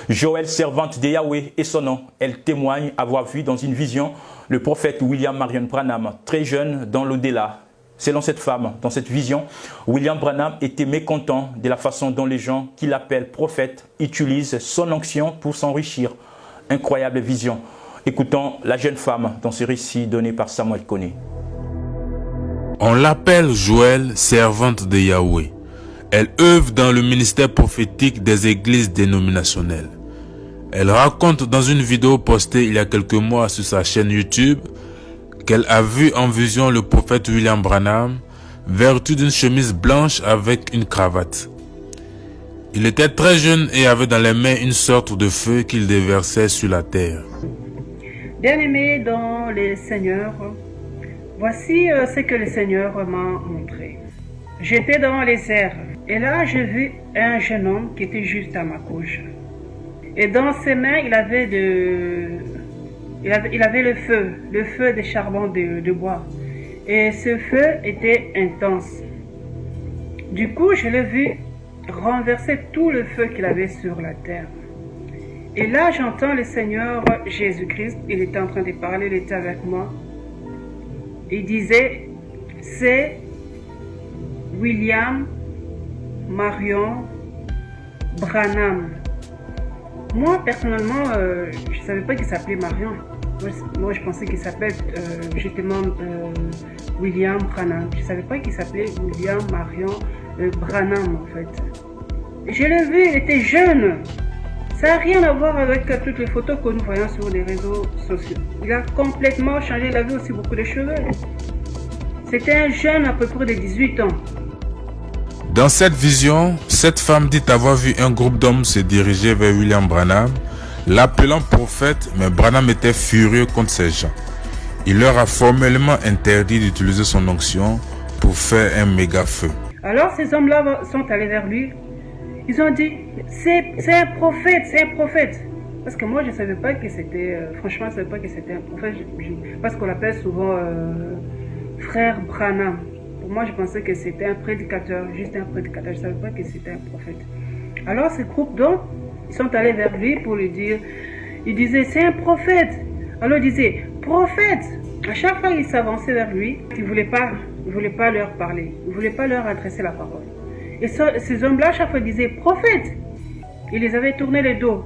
Joël, servante de Yahweh, est son nom. Elle témoigne avoir vu dans une vision le prophète William Marion Branham, très jeune dans l'au-delà. Selon cette femme, dans cette vision, William Branham était mécontent de la façon dont les gens qui l'appellent prophète utilisent son onction pour s'enrichir. Incroyable vision. Écoutons la jeune femme dans ce récit donné par Samuel Koné. On l'appelle Joël, servante de Yahweh. Elle œuvre dans le ministère prophétique des églises dénominationnelles. Elle raconte dans une vidéo postée il y a quelques mois sur sa chaîne YouTube qu'elle a vu en vision le prophète William Branham vêtu d'une chemise blanche avec une cravate. Il était très jeune et avait dans les mains une sorte de feu qu'il déversait sur la terre. Bien-aimé dans le Seigneur, voici ce que le Seigneur m'a montré. J'étais dans les airs et là j'ai vu un jeune homme qui était juste à ma gauche. Et dans ses mains il avait le feu de charbon de bois. Et ce feu était intense. Du coup je l'ai vu renverser tout le feu qu'il avait sur la terre. Et là j'entends le Seigneur Jésus-Christ, il était en train de parler, il était avec moi. Il disait, c'est William Marion Branham. Moi, personnellement, je ne savais pas qu'il s'appelait Marion. Moi, je pensais qu'il s'appelait justement William Branham. Je ne savais pas qu'il s'appelait William Marion Branham, en fait. Je l'ai vu, il était jeune. Ça n'a rien à voir avec toutes les photos que nous voyons sur les réseaux sociaux. Il a complètement changé, il avait aussi beaucoup de cheveux. C'était un jeune à peu près de 18 ans. Dans cette vision, cette femme dit avoir vu un groupe d'hommes se diriger vers William Branham, l'appelant prophète, mais Branham était furieux contre ces gens. Il leur a formellement interdit d'utiliser son onction pour faire un méga feu. Alors ces hommes-là sont allés vers lui. Ils ont dit, c'est un prophète, c'est un prophète. Parce que moi je ne savais pas que c'était, franchement je ne savais pas que c'était un prophète, parce qu'on l'appelle souvent frère Branham. Pour moi, je pensais que c'était un prédicateur, juste un prédicateur. Je ne savais pas que c'était un prophète. Alors, ce groupe d'hommes, ils sont allés vers lui pour lui dire, il disait, c'est un prophète. Alors, il disait, prophète. À chaque fois qu'il s'avançait vers lui, il ne voulait pas leur parler. Il ne voulait pas leur adresser la parole. Et ces hommes-là, à chaque fois, ils disaient, prophète. Il les avait tourné le dos.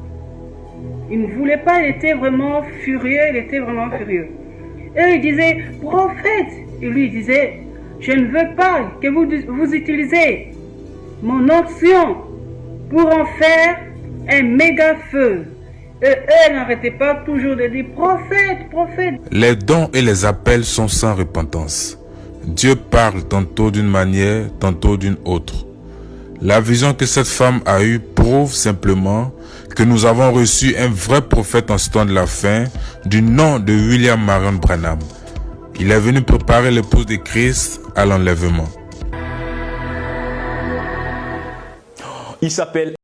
Il ne voulait pas, il était vraiment furieux, Et il disait, prophète. Et lui, il disait, je ne veux pas que vous utilisez mon onction pour en faire un méga feu. Et eux n'arrêtaient pas toujours de dire prophète, prophète. Les dons et les appels sont sans repentance. Dieu parle tantôt d'une manière, tantôt d'une autre. La vision que cette femme a eue prouve simplement que nous avons reçu un vrai prophète en ce temps de la fin du nom de William Marion Branham. Il est venu préparer l'épouse de Christ à l'enlèvement. Il s'appelle